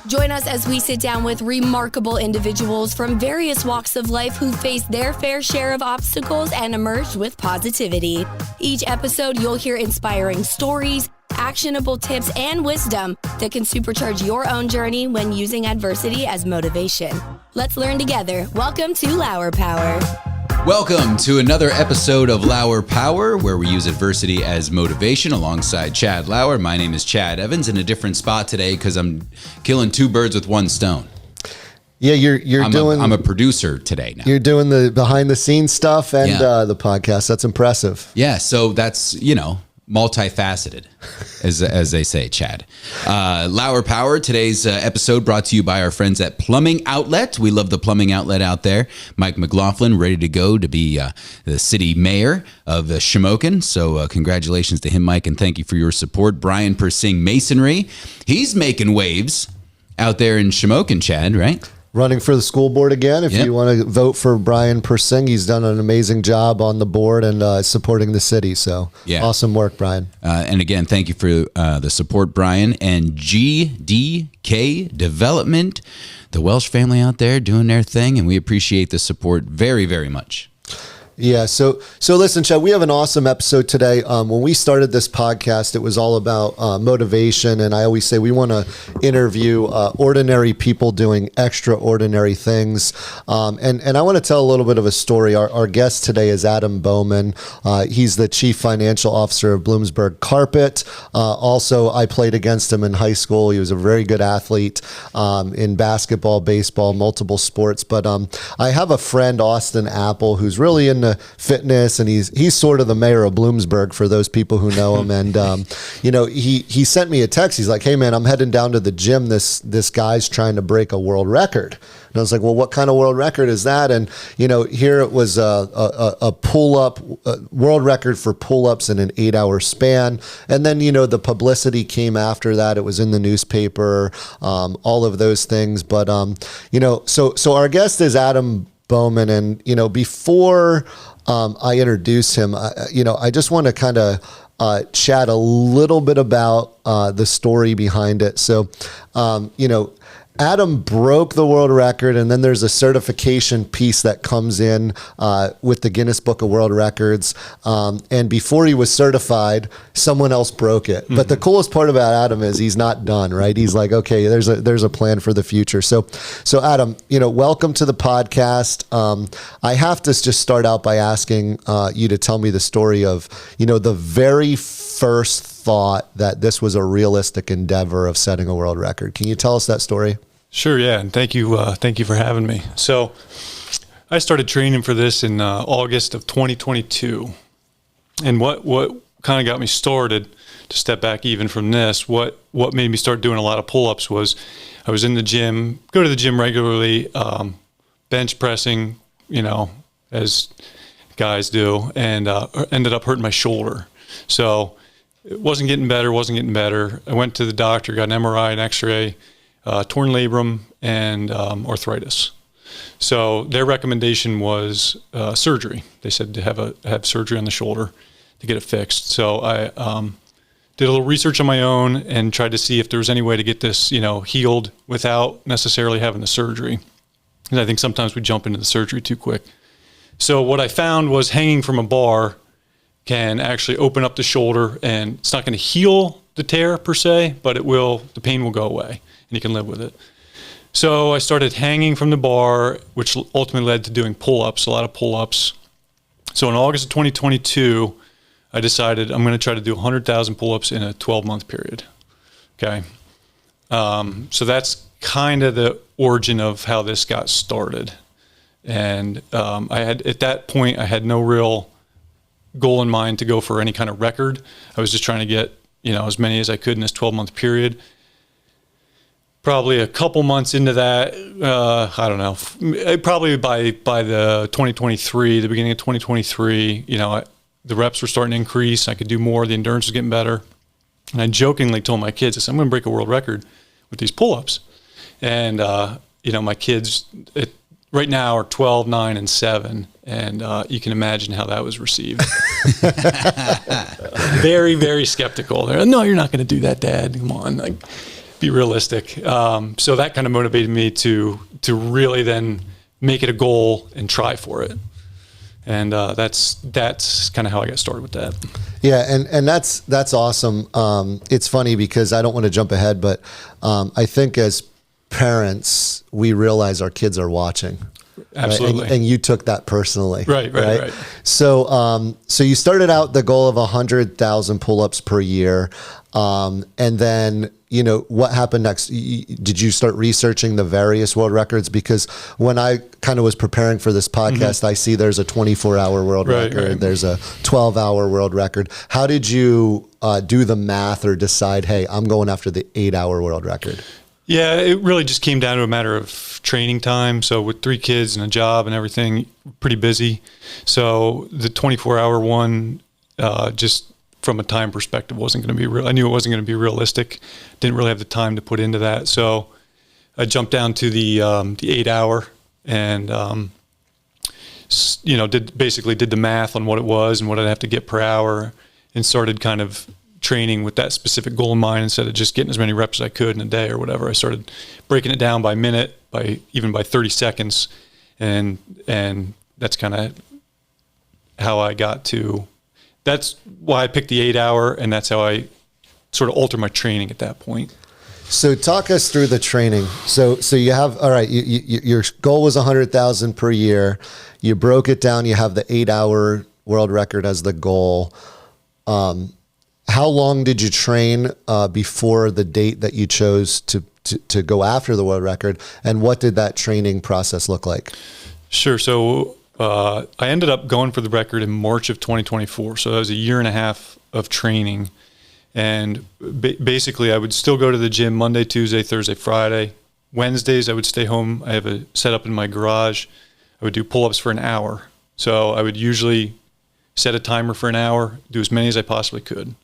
Join us as we sit down with remarkable individuals from various walks of life who faced their fair share of obstacles and emerged with positivity. Each episode, you'll hear inspiring stories, actionable tips, and wisdom that can supercharge your own journey when using adversity as motivation. Let's learn together. Welcome to Lauer Power. Welcome to another episode of Lauer Power, where we use adversity as motivation alongside Chad Lauer. My name is Chad Evans, in a different spot today because I'm killing two birds with one stone. Yeah, I'm a producer today now. You're doing the behind the scenes stuff and the podcast. That's impressive. Yeah, so that's, multifaceted, as they say, Chad. Lauer Power, today's episode brought to you by our friends at Plumbing Outlet. We love the Plumbing Outlet out there. Mike McLaughlin ready to go to be the city mayor of Shamokin. So congratulations to him, Mike, and thank you for your support. Brian Persing Masonry. He's making waves out there in Shamokin, Chad, right? Running for the school board again. If you want to vote for Brian Persing, he's done an amazing job on the board and supporting the city. So awesome work, Brian. And again, thank you for the support, Brian. And GDK Development, the Welsh family out there doing their thing, and we appreciate the support very, very much. Yeah. So listen, Chad, we have an awesome episode today. When we started this podcast, it was all about motivation. And I always say we want to interview ordinary people doing extraordinary things. And I want to tell a little bit of a story. Our guest today is Adam Bowman. He's the chief financial officer of Bloomsburg Carpet. Also, I played against him in high school. He was a very good athlete in basketball, baseball, multiple sports. But I have a friend, Austin Apple, who's really into fitness, and he's sort of the mayor of Bloomsburg for those people who know him. And he sent me a text. He's like, "Hey man, I'm heading down to the gym. This guy's trying to break a world record." And I was like, "Well, what kind of world record is that?" And here it was a pull-up world record for pull-ups in an 8-hour span. And then the publicity came after that. It was in the newspaper, all of those things. But so our guest is Adam Bowman, and before I introduce him, I just want to kind of chat a little bit about the story behind it. So, Adam broke the world record, and then there's a certification piece that comes in with the Guinness Book of World Records. And before he was certified, someone else broke it. Mm-hmm. But the coolest part about Adam is he's not done, right? He's like, okay, there's a plan for the future. So Adam, welcome to the podcast. I have to just start out by asking you to tell me the story of, the very first thought that this was a realistic endeavor of setting a world record. Can you tell us that story? Sure, yeah, and thank you for having me. So I started training for this in August of 2022, and what kind of got me started, to step back even from this, what made me start doing a lot of pull-ups was I was in the gym, go to the gym regularly, bench pressing, as guys do, and ended up hurting my shoulder. So it wasn't getting better. I went to the doctor, got an MRI, an X-ray, torn labrum, and arthritis. So their recommendation was surgery. They said to have surgery on the shoulder to get it fixed. So I did a little research on my own and tried to see if there was any way to get this, healed without necessarily having the surgery. And I think sometimes we jump into the surgery too quick. So what I found was hanging from a bar can actually open up the shoulder, and it's not going to heal the tear per se, but the pain will go away and you can live with it. So I started hanging from the bar, which ultimately led to doing pull-ups, a lot of pull-ups. So in August of 2022, I decided I'm going to try to do 100,000 pull-ups in a 12-month period. Okay. So that's kind of the origin of how this got started. And at that point, I had no real goal in mind to go for any kind of record. I was just trying to get, as many as I could in this 12-month period. Probably a couple months into that, I don't know, probably by the 2023, the beginning of 2023, the reps were starting to increase. I could do more. The endurance was getting better. And I jokingly told my kids, I said, I'm going to break a world record with these pull-ups. And, my kids right now are 12, 9, and 7. And you can imagine how that was received. Very, very skeptical. They're like, no, you're not going to do that, Dad. Come on. be realistic. So that kind of motivated me to really then make it a goal and try for it. And that's kind of how I got started with that. Yeah, and that's awesome. It's funny because I don't want to jump ahead, but I think as parents, we realize our kids are watching. Absolutely. Right? And you took that personally. Right. So you started out the goal of 100,000 pull-ups per year. And then, what happened next? Did you start researching the various world records? Because when I kind of was preparing for this podcast, I see there's a 24-hour world record. There's a 12-hour world record. How did you do the math or decide, hey, I'm going after the 8-hour world record? Yeah, it really just came down to a matter of training time. So with 3 kids and a job and everything, pretty busy. So the 24-hour one, just from a time perspective, wasn't going to be real. I knew it wasn't going to be realistic. Didn't really have the time to put into that. So I jumped down to the 8-hour and, did the math on what it was and what I'd have to get per hour, and started kind of training with that specific goal in mind instead of just getting as many reps as I could in a day or whatever. I started breaking it down by minute, even by 30 seconds. And that's kind of how I got to, that's why I picked the 8-hour, and that's how I sort of altered my training at that point. So talk us through the training. So you have, all right, your goal was 100,000 per year. You broke it down. You have the 8-hour world record as the goal. How long did you train before the date that you chose to go after the world record? And what did that training process look like? Sure. So I ended up going for the record in March of 2024. So that was a year and a half of training. And basically, I would still go to the gym Monday, Tuesday, Thursday, Friday. Wednesdays, I would stay home. I have a setup in my garage. I would do pull-ups for an hour. So I would usually set a timer for an hour, do as many as I possibly could.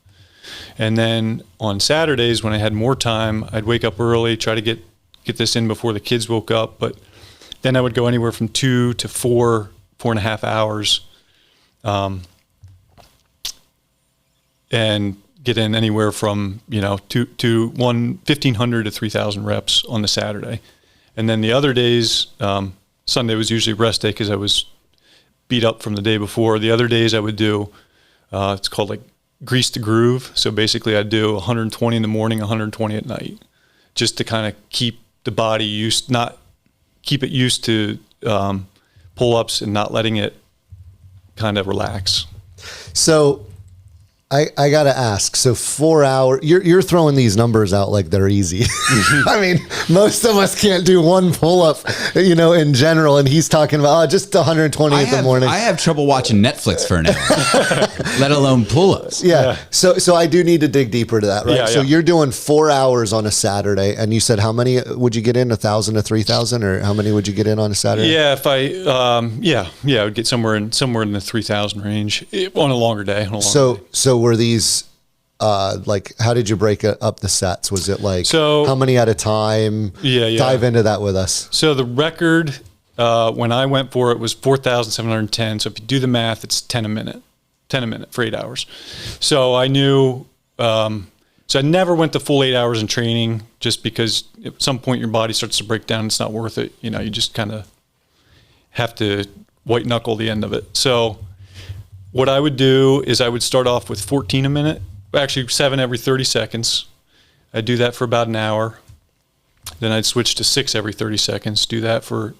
And then on Saturdays, when I had more time, I'd wake up early, try to get this in before the kids woke up. But then I would go anywhere from 2 to 4.5 hours, and get in anywhere from 1,500 to 3,000 reps on the Saturday. And then the other days, Sunday was usually rest day because I was beat up from the day before. The other days I would do, it's called like grease the groove. So basically I'd do 120 in the morning, 120 at night, just to kind of keep the body used to pull-ups and not letting it kind of relax. So I got to ask, so 4 hours, you're throwing these numbers out like they're easy. I mean, most of us can't do one pull-up, in general. And he's talking about just 120 in the morning. I have trouble watching Netflix for an hour, let alone pull-ups. Yeah. So I do need to dig deeper to that, right? Yeah, so you're doing 4 hours on a Saturday, and you said how many would you get in? 1,000 to 3,000, or how many would you get in on a Saturday? Yeah, if I I would get somewhere in the 3,000 range on a longer day. So were these how did you break up the sets? Was it how many at a time? Yeah. Dive into that with us. So the record when I went for it was 4,710. So if you do the math, it's 10 a minute for 8 hours. So I knew, so I never went the full 8 hours in training, just because at some point your body starts to break down. It's not worth it. You just kind of have to white knuckle the end of it. So what I would do is I would start off with 14 a minute, actually 7 every 30 seconds. I'd do that for about an hour. Then I'd switch to 6 every 30 seconds, do that for,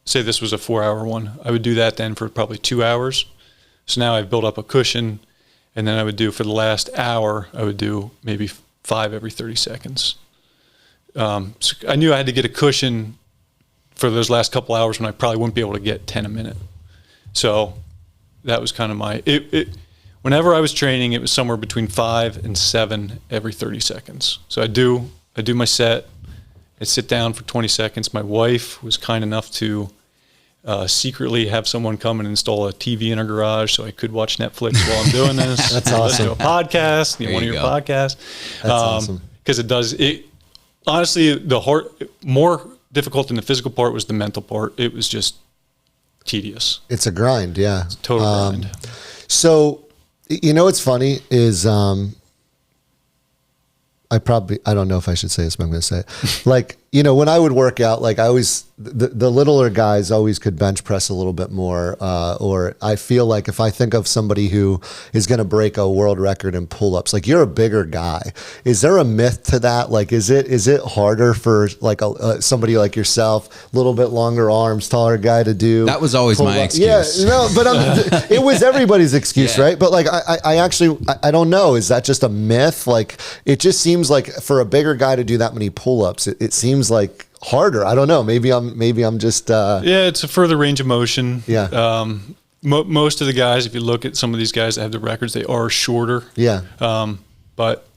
say this was a 4-hour one. I would do that then for probably 2 hours. So now I've built up a cushion, and then I would do for the last hour, I would do maybe 5 every 30 seconds. So I knew I had to get a cushion for those last couple hours when I probably wouldn't be able to get 10 a minute. So that was kind of whenever I was training, it was somewhere between 5 and 7 every 30 seconds. So I do my set. I'd sit down for 20 seconds. My wife was kind enough to secretly have someone come and install a TV in our garage so I could watch Netflix while I'm doing this. That's awesome. Listen to a podcast, one of your podcasts. That's awesome. Because honestly, more difficult than the physical part was the mental part. It was just tedious. It's a grind, yeah. It's a total grind. So, what's funny is I I don't know if I should say this, but I'm going to say it. Like, you know, when I would work out, like I always, the littler guys always could bench press a little bit more. Or I feel like if I think of somebody who is going to break a world record in pull-ups, like you're a bigger guy. Is there a myth to that? Like, is it harder for like somebody like yourself, a little bit longer arms, taller guy to do? That was always my excuse. Yeah, no, but it was everybody's excuse, right? But like, I actually, I don't know. Is that just a myth? Like, it just seems like for a bigger guy to do that many pull-ups, it seems like harder. I don't know. Maybe I'm just. Yeah, it's a further range of motion. Yeah. Most of the guys, if you look at some of these guys that have the records, they are shorter. Yeah. But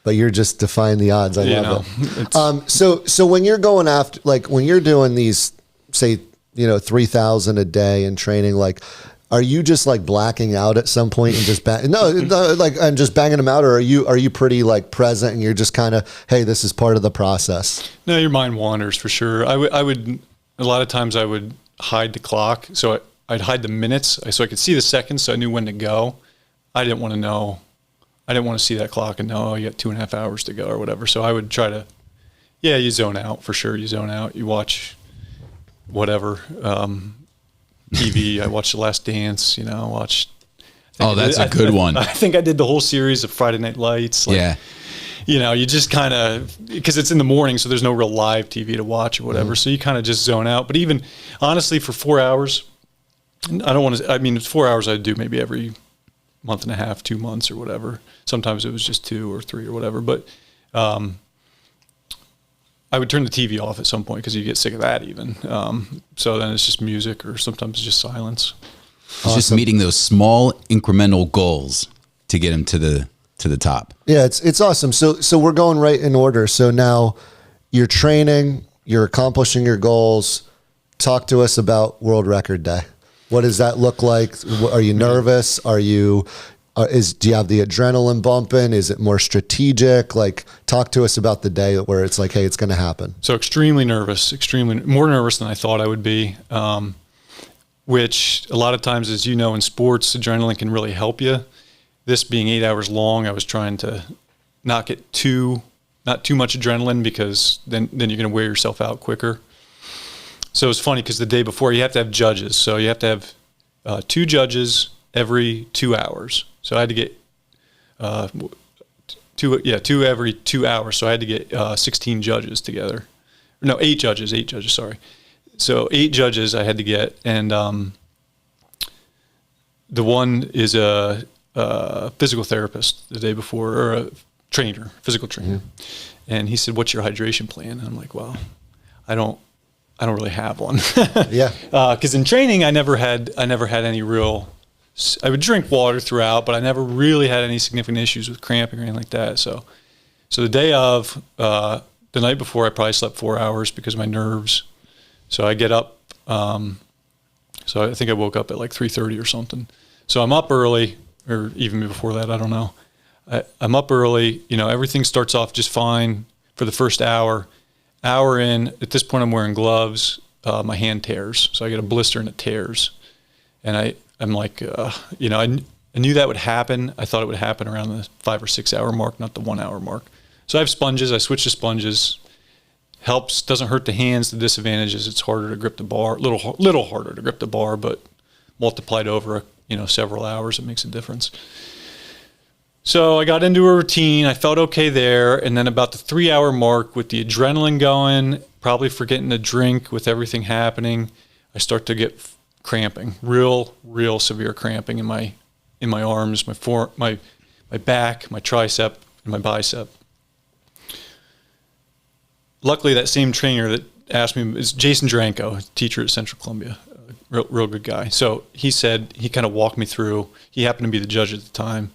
you're just defying the odds. I love it. So when you're going after, like when you're doing these, say, 3,000 a day in training, like, are you just like blacking out at some point and just and just banging them out, or are you pretty like present and you're just kind of, hey, this is part of the process? No, your mind wanders for sure. I would a lot of times I would hide the clock, so I'd hide the minutes so I could see the seconds, so I knew when to go. I didn't want to see that clock and know, you got 2.5 hours to go or whatever. So I would try to, you zone out for sure. You zone out. You watch whatever. TV. I watched The Last Dance. That's a good one. I think I did the whole series of Friday Night Lights. You just kind of, because it's in the morning, so there's no real live TV to watch or whatever. So you kind of just zone out. But even honestly, for 4 hours, it's 4 hours I'd do maybe every month and a half, 2 months or whatever. Sometimes it was just 2 or 3 or whatever. But I would turn the TV off at some point because you get sick of that even. So then it's just music, or sometimes it's just silence. It's just meeting those small incremental goals to get him to the top. Yeah, it's awesome. So we're going right in order. So now you're training, you're accomplishing your goals. Talk to us about World Record Day. What does that look like? Are you nervous? Do you have the adrenaline bumping? Is it more strategic? Like, talk to us about the day where it's like, hey, it's going to happen. So extremely nervous, extremely more nervous than I thought I would be, which a lot of times, as you know, in sports, adrenaline can really help you. This being 8 hours long, I was trying to not get not too much adrenaline, because then you're going to wear yourself out quicker. So it's funny because the day before you have to have judges. So you have to have 2 judges every 2 hours. So I had to get 2 every 2 hours. So I had to get 16 judges together. No, 8 judges, sorry. So 8 judges I had to get, and the one is a physical therapist the day before, or a physical trainer. And he said, "What's your hydration plan?" And I'm like, "Well, I don't really have one." Yeah. Because in training, I never had any real. I would drink water throughout, but I never really had any significant issues with cramping or anything like that. So the day of, the night before, I probably slept 4 hours because of my nerves. So I get up. So I think I woke up at like 3:30 or something. So I'm up early, or even before that, I don't know. I'm up early. Everything starts off just fine for the first hour. Hour in, at this point, I'm wearing gloves. My hand tears, so I get a blister and it tears. And I'm like, I knew that would happen. I thought it would happen around the 5 or 6 hour mark, not the 1 hour mark. So I have sponges. I switch to sponges. Helps, doesn't hurt the hands. The disadvantage is it's harder to grip the bar, little harder to grip the bar, but multiplied over, several hours, it makes a difference. So I got into a routine. I felt okay there. And then about the 3 hour mark, with the adrenaline going, probably forgetting to drink with everything happening, I start to get cramping, real severe cramping in my arms, my back, my tricep, and my bicep. Luckily, that same trainer that asked me is Jason Dranko, a teacher at Central Columbia, real good guy. So he said, he kind of walked me through. He happened to be the judge at the time.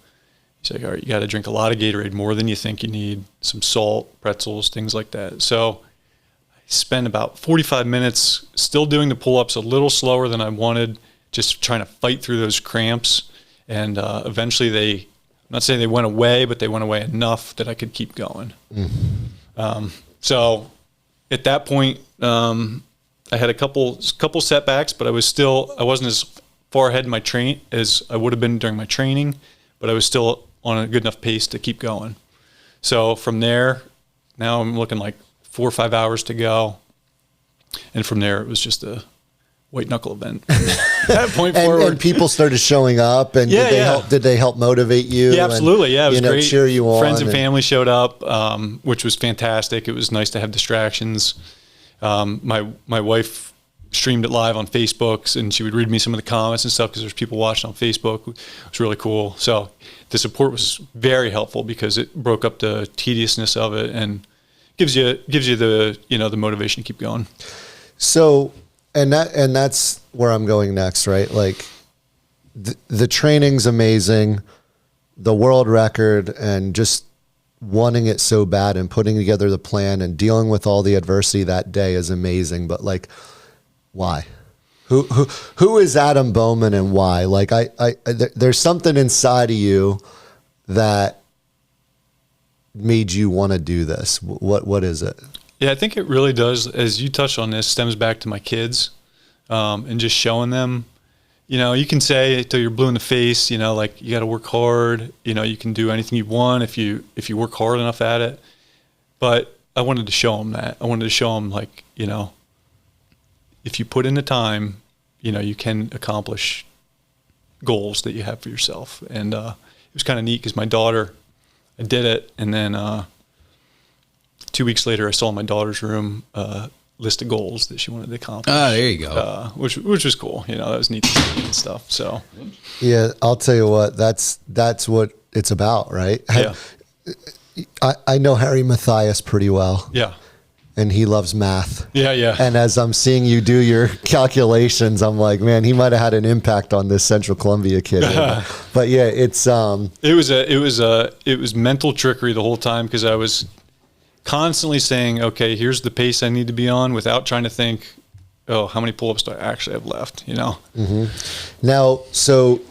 He's like, all right, you got to drink a lot of Gatorade, more than you think you need, some salt, pretzels, things like that. So I spent about 45 minutes still doing the pull-ups, a little slower than I wanted, just trying to fight through those cramps. And eventually I'm not saying they went away, but they went away enough that I could keep going. So at that point, I had a couple setbacks, but I wasn't as far ahead in my train as I would have been during my training, but I was still on a good enough pace to keep going. So from there, now I'm looking like 4 or 5 hours to go. And from there, it was just a white knuckle event. At that point forward. And people started showing up, and did they help motivate you? Yeah, absolutely. Yeah, it was great. Cheer you on. Friends and family showed up, which was fantastic. It was nice to have distractions. My wife streamed it live on Facebook, and she would read me some of the comments and stuff because there's people watching on Facebook. It was really cool. So the support was very helpful because it broke up the tediousness of it and gives you the the motivation to keep going. So, and that's where I'm going next, right? Like the training's amazing, the world record, and just wanting it so bad and putting together the plan and dealing with all the adversity that day is amazing. But like, why? Who is Adam Bowman and why? Like there's something inside of you that made you want to do this. What is it? Yeah, I think it really does, as you touched on this, stems back to my kids, and just showing them, you can say till you're blue in the face, like you got to work hard, you can do anything you want if you work hard enough at it. But I wanted to show them that. I wanted to show them like, if you put in the time, you can accomplish goals that you have for yourself. And it was kind of neat because my daughter, I did it, and then 2 weeks later, I saw in my daughter's room list of goals that she wanted to accomplish. Oh, there you go. Which was cool. That was neat to see and stuff. So, yeah, I'll tell you what. That's what it's about, right? Yeah. I know Harry Matthias pretty well. Yeah. And he loves math. Yeah. And as I'm seeing you do your calculations, I'm like, man, he might have had an impact on this Central Columbia kid. But yeah, it's it was mental trickery the whole time because I was constantly saying, okay, here's the pace I need to be on without trying to think, oh, how many pull-ups do I actually have left, Mm-hmm. Now, so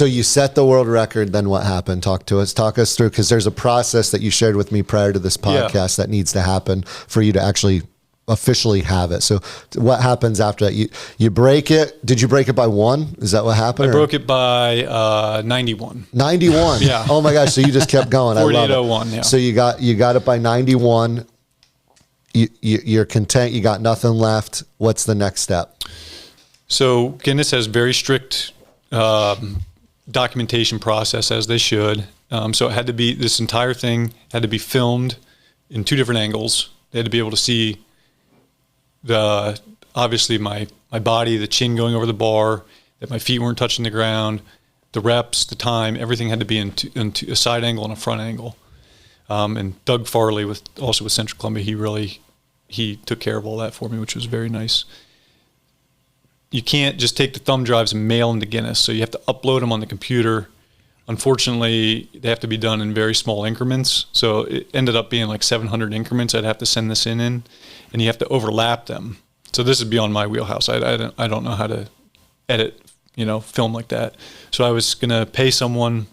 you set the world record, then what happened? Talk us through, because there's a process that you shared with me prior to this podcast that needs to happen for you to actually officially have it. So what happens after that? You break it. Did you break it by 1? Is that what happened? I broke it by 91. 91. Yeah. Oh my gosh. So you just kept going. 4801. Yeah. So you got it by 91. You're content. You got nothing left. What's the next step? So Guinness has very strict documentation process, as they should. So it had to be, this entire thing had to be filmed in 2 different angles. They had to be able to see obviously my body, the chin going over the bar, that my feet weren't touching the ground, the reps, the time, everything had to be in a side angle and a front angle. And Doug Farley with Central Columbia, he took care of all that for me, which was very nice. You can't just take the thumb drives and mail them to Guinness, so you have to upload them on the computer. Unfortunately, they have to be done in very small increments, so it ended up being like 700 increments I'd have to send this in, and you have to overlap them. So this is beyond my wheelhouse. I don't know how to edit, film like that. So I was going to pay someone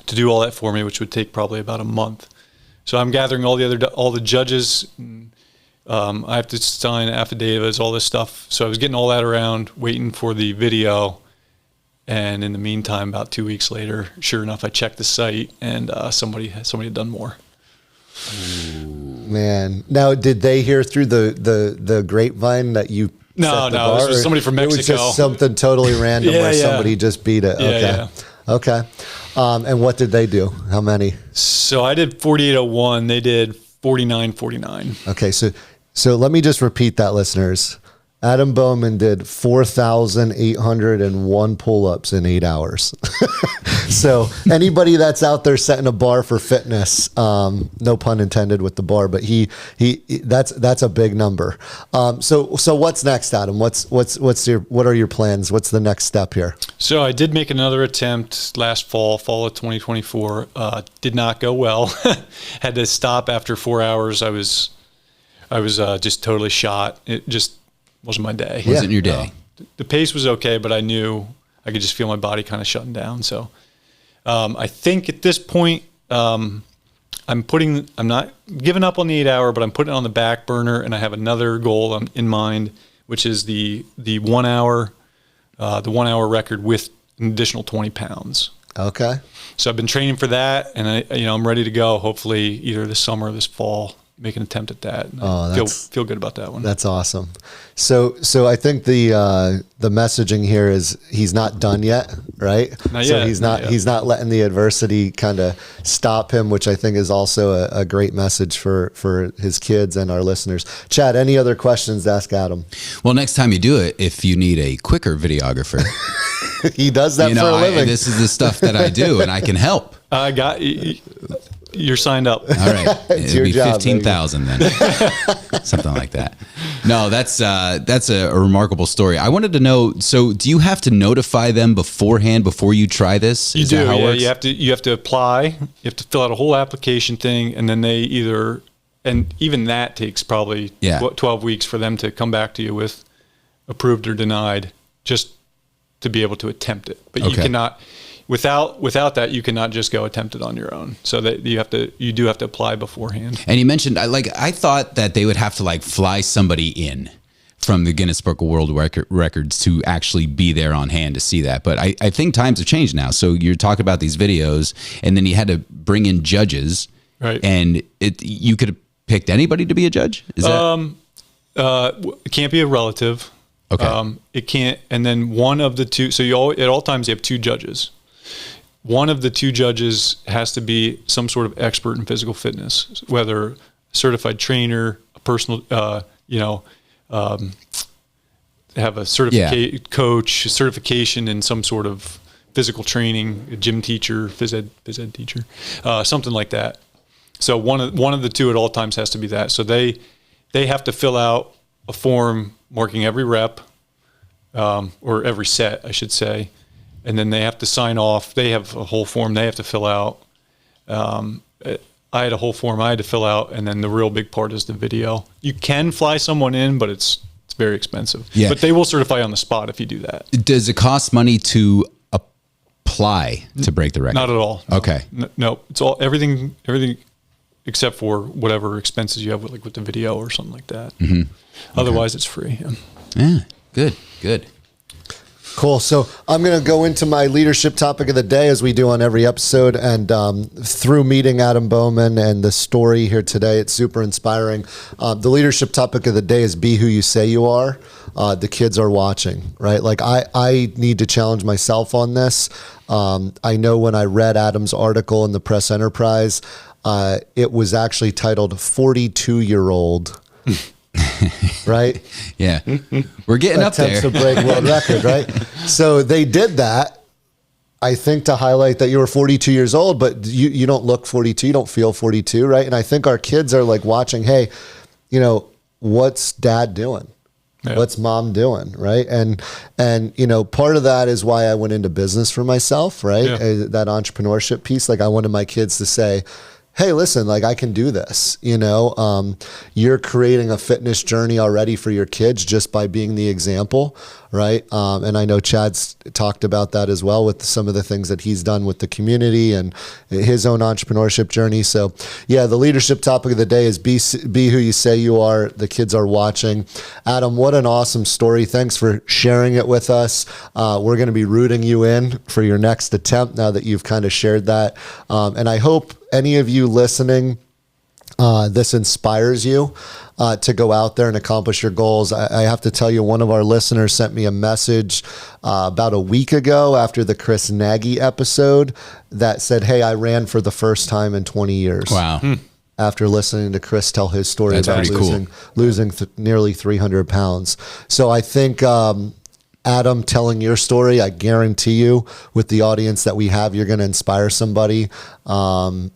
to do all that for me, which would take probably about a month. So I'm gathering all the judges. I have to sign affidavits, all this stuff. So I was getting all that around, waiting for the video. And in the meantime, about 2 weeks later, sure enough, I checked the site, and somebody had done more. Man, now did they hear through the grapevine that you? No, this was somebody from Mexico. It was just something totally random where somebody just beat it. Okay. And what did they do? How many? So I did 4801. They did 4949. Okay, so let me just repeat that, listeners. Adam Bowman did 4,801 pull-ups in 8 hours. So anybody that's out there setting a bar for fitness, no pun intended with the bar, but that's a big number. So what's next, Adam? What are your plans? What's the next step here? So I did make another attempt last fall of 2024. Did not go well. Had to stop after 4 hours. I was just totally shot. It just wasn't my day. Wasn't your day. The pace was okay, but I knew I could just feel my body kind of shutting down. So I think at this point, I'm not giving up on the 8 hour, but I'm putting it on the back burner, and I have another goal in mind, which is the 1 hour record with an additional 20 pounds. Okay. So I've been training for that, and I'm ready to go. Hopefully, either this summer or this fall, make an attempt at that. Feel good about that one. That's awesome. So I think the messaging here is he's not done yet, right? Not so yet, he's not letting the adversity kind of stop him, which I think is also a great message for his kids and our listeners. Chad, any other questions to ask Adam? Well, next time you do it, if you need a quicker videographer, he does that for a living. This is the stuff that I do, and I can help. I got you. You're signed up. All right. It'll be job, 15,000 then. Something like that. No, that's a remarkable story. I wanted to know, so do you have to notify them beforehand before you try this? You do. That how it works? You have to apply. You have to fill out a whole application thing, and then they and even that takes probably 12 weeks for them to come back to you with approved or denied, just to be able to attempt it. But you cannot. Without that, you cannot just go attempt it on your own. So that you do have to apply beforehand. And you mentioned, I thought that they would have to fly somebody in from the Guinness Book of World Records to actually be there on hand to see that. But I think times have changed now. So you're talking about these videos, and then you had to bring in judges, right? And you could have picked anybody to be a judge. Is that? It can't be a relative. Okay. It can't. And then one of the two. So at all times you have two judges. One of the two judges has to be some sort of expert in physical fitness, whether a certified trainer, a personal, have a coach, certification in some sort of physical training, a gym teacher, phys ed teacher, something like that. So one of the two at all times has to be that. So they have to fill out a form marking every rep, or every set, I should say. And then they have to sign off. They have a whole form they have to fill out. I had a whole form I had to fill out, and then the real big part is the video. You can fly someone in, but it's very expensive. Yeah. But they will certify on the spot if you do that. Does it cost money to apply to break the record? Not at all. No. Okay. No, it's all everything except for whatever expenses you have with the video or something like that. Mm-hmm. Otherwise, it's free. Yeah. Good. Cool. So I'm going to go into my leadership topic of the day, as we do on every episode. And through meeting Adam Bowman and the story here today, it's super inspiring. The leadership topic of the day is be who you say you are. The kids are watching, right? I need to challenge myself on this. I know when I read Adam's article in the Press Enterprise, it was actually titled 42-year-old. Right? Yeah. We're getting up there. Attempts to break world record, right? So they did that, I think, to highlight that you were 42 years old, but you don't look 42, you don't feel 42, right? And I think our kids are watching, hey, what's dad doing? Yeah. What's mom doing, right? And part of that is why I went into business for myself, right? Yeah. That entrepreneurship piece. I wanted my kids to say, hey, listen, I can do this. You're creating a fitness journey already for your kids just by being the example, right? And I know Chad's talked about that as well with some of the things that he's done with the community and his own entrepreneurship journey. So yeah, the leadership topic of the day is be who you say you are. The kids are watching. Adam, what an awesome story. Thanks for sharing it with us. We're going to be rooting you in for your next attempt now that you've kind of shared that. And I hope any of you listening, this inspires you to go out there and accomplish your goals. I have to tell you, one of our listeners sent me a message about a week ago after the Chris Nagy episode that said, hey, I ran for the first time in 20 years. Wow. After listening to Chris tell his story about losing nearly 300 pounds. So I think Adam, telling your story, I guarantee you, with the audience that we have, you're going to inspire somebody. Go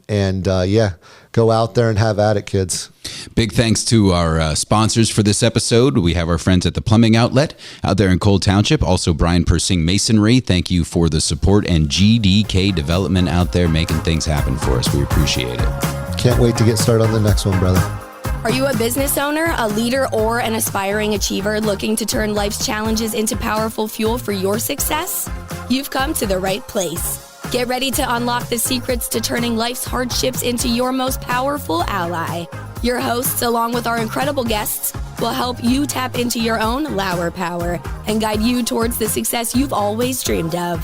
out there and have at it, kids. Big thanks to our sponsors for this episode. We have our friends at the Plumbing Outlet out there in Cole Township. Also, Brian Persing Masonry. Thank you for the support, and GDK Development out there making things happen for us. We appreciate it. Can't wait to get started on the next one, brother. Are you a business owner, a leader, or an aspiring achiever looking to turn life's challenges into powerful fuel for your success? You've come to the right place. Get ready to unlock the secrets to turning life's hardships into your most powerful ally. Your hosts, along with our incredible guests, will help you tap into your own Lauer power and guide you towards the success you've always dreamed of.